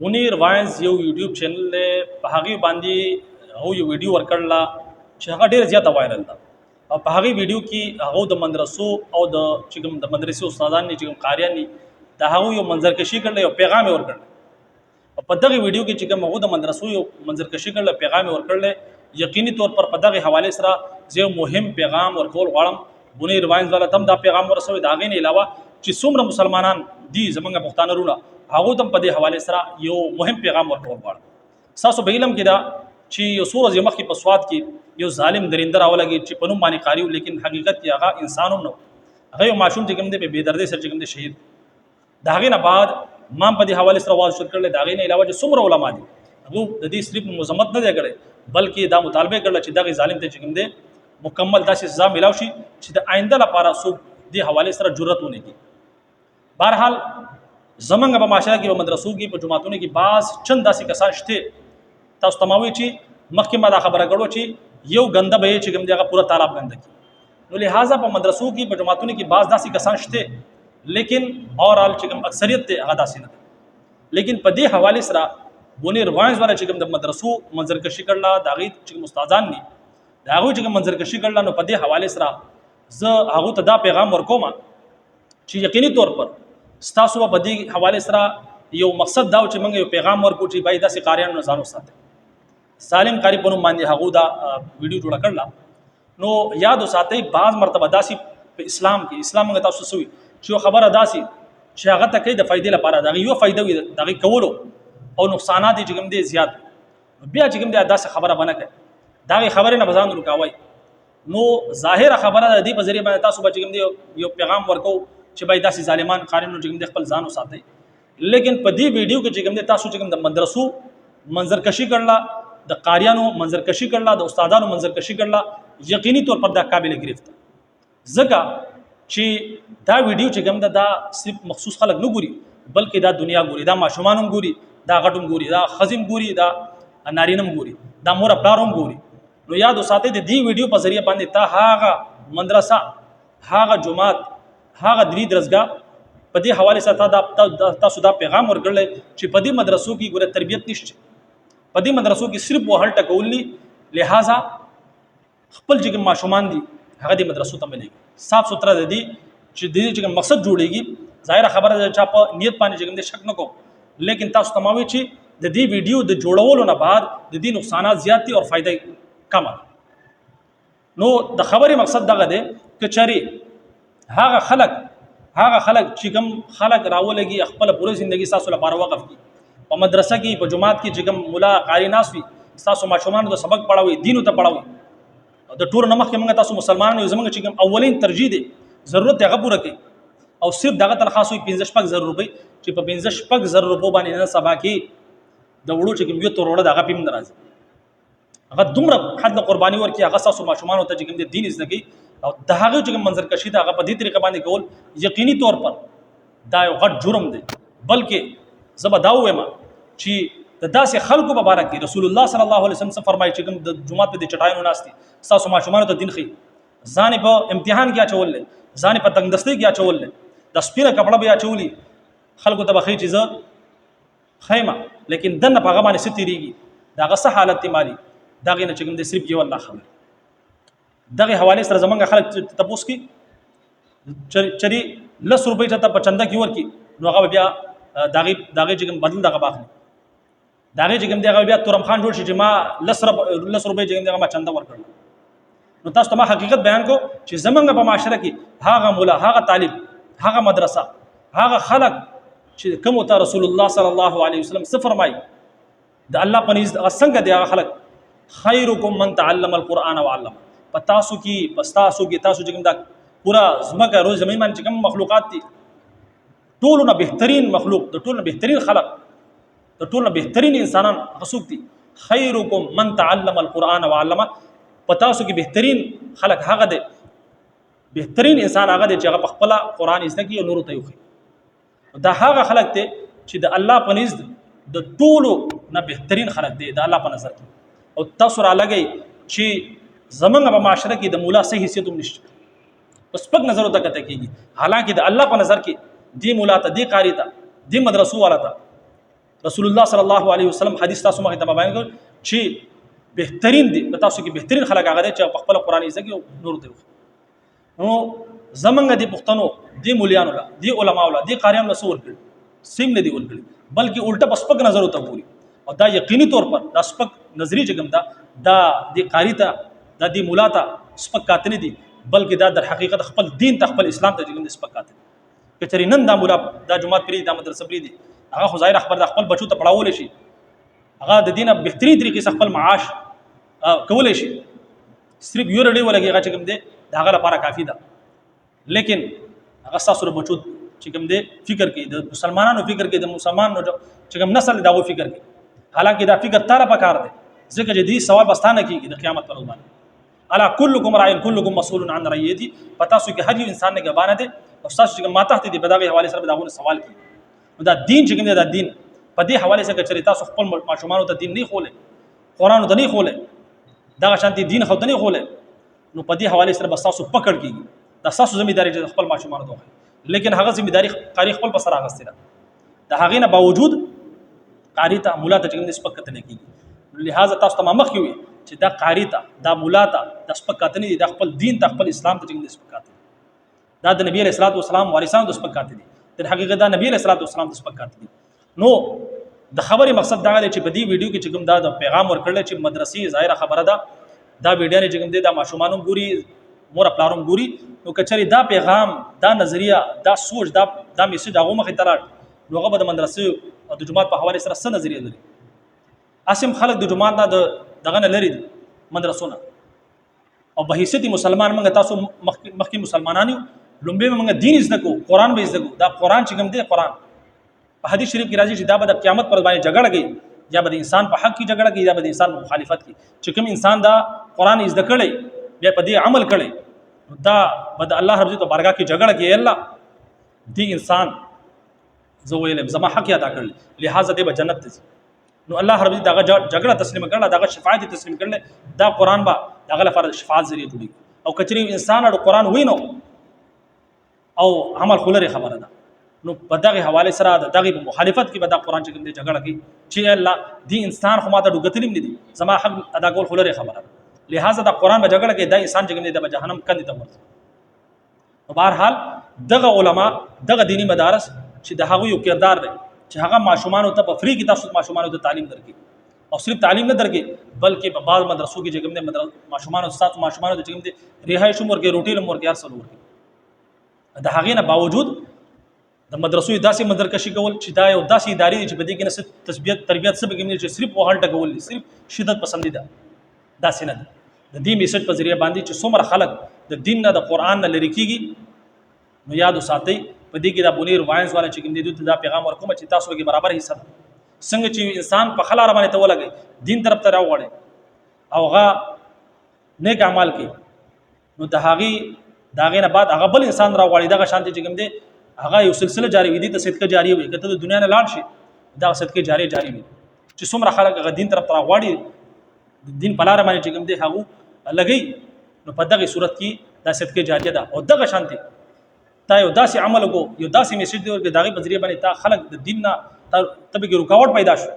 منیر واینز یو یوټیوب چینل دی، په هغې باندې هغه یو ویډیو ورکړله چې هغه ډېره زیاته وایرل ده. او په هغې ویډیو کې هغه د مدرسو او د چې کوم د مدرسې استادان دي چې کوم قاریان دي د هغو یو منظرکشي کړله، یو پیغام یې ورکړل. او په دغه ویډیو کې چې کوم هغه د مدرسو یو منظرکشي کړله، پیغام یې ورکړل. یقیني طور پر په دغه حوالې سره زه یو مهم پیغام ورکول غواړم. منیر واینز والا تم دا پیغام ورسوي. د هغې نه علاوه چې څومره مسلمانان دي زمونږ پښتانه وروڼه، هغو ته هم په دې حوالې سره یو مهم پیغام ورکول غواړم. ستاسو په علم کې دا چې یو څو ورځې مخکې په سوات کې یو ظالم درنده راولګېد چې په نوم باندې قاري و، لیکن حقیقت کې هغه انسان هم نه و. هغه یو ماشوم چې کوم دی په بېدردۍ سره چې کوم دی شهید. د هغې نه بعد ما په دې حوالې سره واضح کړل. د هغې نه علاوه چې څومره علما دي هغو د دې صرف مذمت نه دی کړی، بلکې دا مطالبه کړله چې دغه ظالم ته چې کوم دی مکمل داسې سزا میلاو شي چې د آینده لپاره څوک دې حوالې سره جرأت ونه کړي. بهرحال زمونږ په معاشره کې په مدرسو کې په جماعتونو کې بعض چند داسې کسان شته، تاسو ته ما وایي چې مخکې ما دا خبره کړو چې یو ګنده به یې چې کوم دی هغه پوره تالاب ګنده کړي. نو لہٰذا په مدرسو کې په جماعتونو کې بعض داسې کسان شته، لیکن اوورال چې کوم اکثریت دی هغه داسې نه ده. لیکن په دې حوالې سره منیر واینز والا چې کوم د مدرسو منظرکشي کړله، د هغې چې کوم استادان دي د هغوی چې کوم منظرکشي کړله، نو په دې حوالې سره زه هغو ته دا پیغام ورکوم چې یقیني طور پر ستاسو په دې حوالې سره یو مقصد دا و چې موږ یو پیغام ورکړو چې باید داسې قاریانو نه ځان وساتئ. سالم قاري په نوم باندې هغو دا ویډیو جوړه کړله. نو یاد وساتئ بعض مرتبه داسې په اسلام کې اسلام موږ تاسو سوي چې یو خبره داسې چې هغه ته کوي د فایدې لپاره، د هغې یو فایده وي د هغې کولو او نقصانات یې چې کوم دی زیات وي، بیا چې کوم دی داسې خبره به نه کوي، د هغې خبرې نه به ځان رکاوئ. نو ظاهره خبره د دې په ذریعه باندې تاسو به چې کوم دی یو پیغام ورکو چې باید داسې ظالمان قاریانو چې کوم دی خپل ځان وساتئ. لیکن په دې ویډیو کې چې کوم دی تاسو چې کوم د مدرسو منظرکشي کړله، د قاریانو منظرکشي کړله، د استادانو منظرکشي کړله، یقیني طور پر دا قابل گرفت. ځکه چې دا ویډیو چې کوم دا صرف مخصوص خلک نه ګوري، بلکې دا دنیا ګوري، دا ماشومان هم ګوري، دا غټ هم ګوري، دا ښځې هم ګوري، دا نارینه هم ګوري، دا مور پلار هم ګوري. نو یاد وساتئ د دې ویډیو په ذریعه باندې تا هغه مدرسه، هغه جماعت، هغه دیني درسګاه په دې حوالې سره تاسو دا پیغام ورکړل چې په دې مدرسو کې ګوره تربیت نشته، په دې مدرسو کې صرف وهل ټکول دي. لہٰذا خپل چې کوم ماشومان دي هغه دې مدرسو ته ملېږي، صاف سوتره د دې چې د دې چې کوم مقصد جوړېږي. ظاهره خبره ده چا په نیت باندې چې کوم دی شک نه کوم، لیکن تاسو ته ما وایي چې د دې ویډیو د جوړولو نه بعد د دې نقصانات زیات دي او فایده کمه. نو د خبرې مقصد دغه دی که چېرې هغه خلک چې کوم خلک راولګي خپل پوره زندگی تاسو لپاره وقف کړي، په مدرسه کې په جماعت کې چې کوم مولا قاری ناس وي تاسو ماشومانو ته سبق پڑھاوي، دین ته پڑھاوي. د ټول نمخ کې موږ تاسو مسلمانانو زموږ چې کوم اولین ترجیح دی ضرورت هغه پوره کړي، او صرف دغه تنخواه وي 15,000 روپۍ چې په 15,000 روپو باندې نن سبا کې د وړو چې کوم یو تروړه دغه پیم درازي، هغه دومره حد قرباني ورکړي، هغه تاسو ماشومانو ته چې کوم دین زده کوي او د هغه چې کوم منظرکشي ده هغه په دې طریقه باندې کول یقیني طور پر دا یو غټ جرم دی. بلکې زه به دا ووایم چې د داسې خلکو په باره کې رسول الله صلی الله علیه وسلم څه فرمایي چې کوم د جومات په دې چټایانو ناست دي ستاسو ماشومانو ته دین ښیي، ځان په امتحان کې اچول دی، ځان په تنګدستۍ کې اچول دی، د سپینه کپړه به اچولي، خلکو ته به ښیي چې زه ښیم، لیکن دننه په هغه باندې څه تېرېږي، د هغه څه حالت دی مالي، د هغې نه چې کوم دی صرف یو الله خبر. دغه حوالې سره زمونږ خلک تپوس کړي چرې 10 روپۍ چاته په چنده کې ورکړي، نو هغه بیا د هغې چې کوم بدل دغه باخلي، د هغې چې کوم دی هغه بیا تورم خان جوړ شي چې ما 10 روپۍ چې کوم دی هغه ما چنده ورکړل. نو تاسو ته ما حقیقت بیان کو چې زمونږ په معاشره کې هغه مولا، هغه طالب، هغه مدرسه، هغه خلک چې کوم ته رسول الله صلی الله علیه وسلم څه فرمایي د الله په نزد څنګه دی هغه خلک خیرکم من تعلم القرآن وعلمه. په تاسو کې تاسو چې کوم دا پورا ځمکه روز زمین باندې چې کوم مخلوقات دي ټولو نه بهترین مخلوق، د ټولو نه بهترین خلق، د ټولو نه بهترین انسانان هغه څوک دي؟ خیرکم من تعلم القرآن وعلمه. په تاسو کې بهترین خلق هغه دی، بهترین انسان هغه دی چې هغه په خپله قرآن زده کړي او نورو ته یې وښيي. دا هغه خلق دی چې د الله په نزد د ټولو نه بهترین خلق دی د الله په نظر کې. او تاسو رالګئ چې زمونږ په معاشره کې د مولا صحیح حیثیت هم نشته، په سپک نظر ورته کته کېږي، حالانکه د الله په نظر کې دې مولا ته، دې قاري ته، دې مدرسو والا ته رسول الله صلی الله علیه وسلم حدیث تاسو مخه ته بیان کړ چې بهترین دي تاسو کې بهترین خلک هغه دي چې په خپل قرآن یې زګي او نور دی. نو زمنګ دي پښتنو دي مولانو لا دي علماء لا دي قاریان لا سور کړي سیم نه دی ولکړي بلکې الټه پسپک نظر وته ګوري او دا یقیني طور پر دا سپک نظری چګم دا د قاری ته دا د مولا ته سپک کاتنی دي بلکې دا در حقیقت خپل دین ته خپل اسلام ته چګم سپک کاتنی کچري نن دا مولا دا جماعت پری دا مدرسه پری دي هغه خو ظاهر خبر د خپل بچو ته پڑھاول شي هغه د دینه بهتري طریقې خپل معاش کولای شي صرف یو رډي ولګي هغه چګم دي دا هغه لپاره کافی ده لیکن هغه تاسو بچو چې کوم دې فکر کوي د مسلمانانو فکر کوي د مسلمانانو چې کوم نسل دا و فکر کوي حالانکه دا فکر تعالی پکار دی ځکه چې دې سوال بستانه کیږي د قیامت پر ورځ باندې الا کلکم راعین کلکم مسئول عن رعیتی پتا سو کې هر یو انسان نه غبانه دي او تاسو چې ماته ته دې بداغه حواله سره بداغه سوال کوي دا دین چې کوم دا دین په دې حواله سره چې تاسو خپل ماشومان ته دین نه خوله قران ته نه خوله دا شانتي دین خو ته نه خوله نو په دې حواله سره بس تاسو پکړ کیږي دا تاسو ځمېداري چې خپل ماشومان ته لیکن هغه ځمېداري قاری خپل بسر اغسته ده د هغې نه باوجود قاری ته مولا ته چې سپک کتنه کیږي لہذا تاسو ته مخ کیوي چې دا قاری ته دا مولا ته د سپک کتنه دي د خپل دین ته خپل اسلام ته چې سپک کتنه دا د نبی علیہ الصلوۃ والسلام وارثان د سپک کتنه دي د حقیقت دا نبی علیہ الصلوۃ والسلام د سپک کتنه دي نو د خبرې مقصد دا دی چې په دې ویډیو کې چې کوم دا د پیغام ورکړل چې مدرسې ظاهره خبره ده دا ویډیو نه چې کوم دی دا ماشومان ګوري مور خپلارم ګوري نو کچري دا پیغام دا نظریه دا سوچ دا میسج هغه مخې ته راځي نو هغه د مدرسې او د جماعت په حواله سره څه نظریه لري اسیم خلک د جماعت نه دغه نه لري مدرسونه او په حیثیت مسلمان موږ تاسو مخکې مسلمانان یو لومبه موږ دین زده کو قران به زده کو دا قران چې کوم دی قران په حدیث شریف کې راځي چې دا به د قیامت پر باندې جګړه کوي یا به د انسان په حق کې جګړه کوي یا به د انسان مخالفت کوي چې کوم انسان دا قران زده کړي بیا په دې عمل کړي دا بد الله رب دې بارګه کې جګړه کوي الله دې انسان زه ویلم زما حق ادا کړل لہذا دې به جنت ته نو الله رب دې دغه جګړه تسلیم کړل دغه شفاعت تسلیم کړل دا قران با دغه لپاره شفاعت ذریعہ جوړي او کچري انسان اړ قران وینو او عمل خلره خبره ده نو په دغه حواله سره دغه مخالفت کې به دا قران چې کوم دې جګړه کوي چې الله دې انسان خو ماته ډوګتلم نه دي زما حق ادا کول خلره خبره لہذا دا قران به جګړه کوي دا انسان چې کوم دې د جهنم کندې ته ورځي په هر حال دغه علما دغه دینی مدارس چې د هغه یو کردار دی چې هغه ماشومان ته په فری کې تاسو ماشومان ته تعلیم درکړي او صرف تعلیم نه درکړي بلکې په بعض مدرسو کې چې کوم دې ماشومان او استاد ماشومان ته چې کوم دې رهایش عمر کې روټي عمر کې ارسل ورکړي د هغې نه باوجود د مدرسو داسې مدرکشي کول چې دا یو داسې ادارې دي چې په دې کې نه تثبیت تربیت څه بګینې چې صرف وهل ټکول دي صرف شدت پسندیده داسې نه ده د دې میسج په ذریعہ باندې چې څومره خلک د دین نه د قران نه لری کیږي نو یاد وساتئ په دې کې دا بونیر واینز والا چې کوم دې دا پیغام ورکوم چې تاسو کې برابر حصہ ده څنګه چې انسان په خلا باندې ته ولګي دین طرف ته راوړي او هغه نیک اعمال کوي نو د هغه نه بعد هغه بل انسان راوړي دغه شانتي چې کوم دې هغه یو سلسله جاری وي دي ته صدقه جاری وي کته د دنیا نه لاړ شي دا صدقه جاری وي چې څومره خلک هغه دین طرف ته راوړي د دین په لار باندې چې کوم دې هغه لګي نو په دغه صورت کې دا صدقه جاریه ده او دغه شانتي تا یو داسې عمل کو یو داسې میسج دی ورته دغه بذریعہ باندې تا خلک د دین نه تبه کې رکاوټ پیدا شو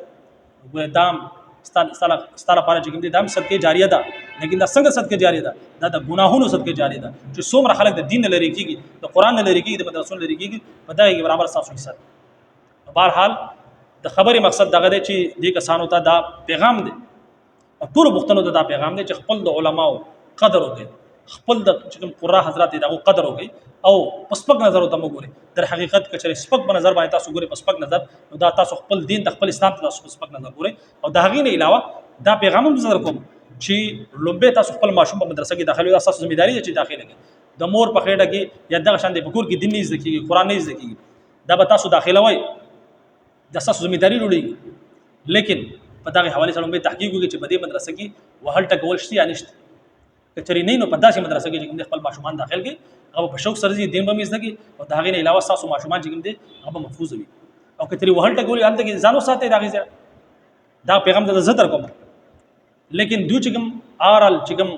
ګویا دام ستاره پاره چې کوم دي دام صدقه جاریه ده لیکن دا څنګه صدقه جاریه ده دا د ګناهونو صدقه جاریه ده چې څومره خلک د دین نه لری کیږي د قران نه لری کیږي د مدرسو لری کیږي په دغه برابر تاسو حصہ په هر حال د خبرې مقصد دغه دی چې دې کسانو ته دا پیغام دی او ټول مختلف دا پیغام دی چې خپل د علماو قدر وکړي خپل د کوم قرا حضرات دغه قدر وکړي او پسپک نظر ته وګوري در حقیقت کچره سپک په نظر باندې تاسو ګوري پسپک نظر نو دا تاسو خپل دین د خپل اسلام ته تاسو پسپک نظر ګوري او د هغې نه علاوه دا پیغام هم زر کوم چې لومبه تاسو خپل ماشوم په مدرسه کې داخلي تاسو ذمہ داری چې داخله کې د مور په خېټه کې یا دغه شان د بکور کې دین نه زده کیږي قران نه زده کیږي دا به تاسو داخله وای د تاسو ذمہ داری وړي لیکن په دغه حواله سره به تحقیق وکړي چې په دې مدرسه کې وهل ټکول شي یا نشته کچري نه نو په داسې مدرسه کې چې خپل ماشومان داخل کې هغه په شوق سره دین به مزده کې او د هغې نه علاوه تاسو ماشومان چې کوم دي هغه محفوظ وي او کتري وهل ټکول حالت کې ځانو ساتي دا پیغام د زتر کوم لیکن دوی چې کوم آرال چې کوم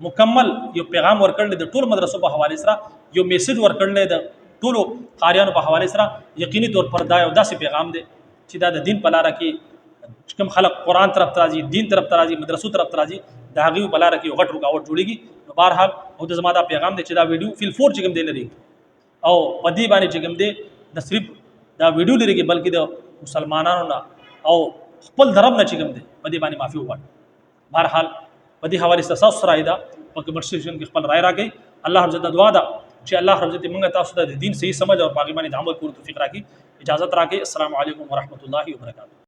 مکمل یو پیغام ورکړل د ټول مدرسو په حواله سره یو میسج ورکړل د ټول قاریانو په حواله سره یقیني طور پر دا یو داسې پیغام دی چې دا د دین په لاره کې کوم خلک قرآن طرف ته راځي، دین طرف ته راځي، مدرسو طرف ته راځي، د هغوی په لاره کې یو غټ رکاوټ جوړېږي. نو بهرحال او د زما دا پیغام دی چې دا ویډیو فیل فور چې کوم دی لري او په دې باندې چې کوم دی نه صرف دا ویډیو لري بلکې د مسلمانانو نه او خپل درم نه چې کوم دی په دې باندې معافي وغواړي. بهرحال په دې حوالې سره تاسو رایه ده په کمنټ سیکشن کې خپل رایه راکړئ. الله رب عزت دعا ده چې الله رب عزت موږ تاسو ته د دین صحیح سمجھ او باقي باندې د عمل کولو توفیق راکړي. اجازه راکړئ. السلام علیکم ورحمۃ اللہ وبرکاتہ.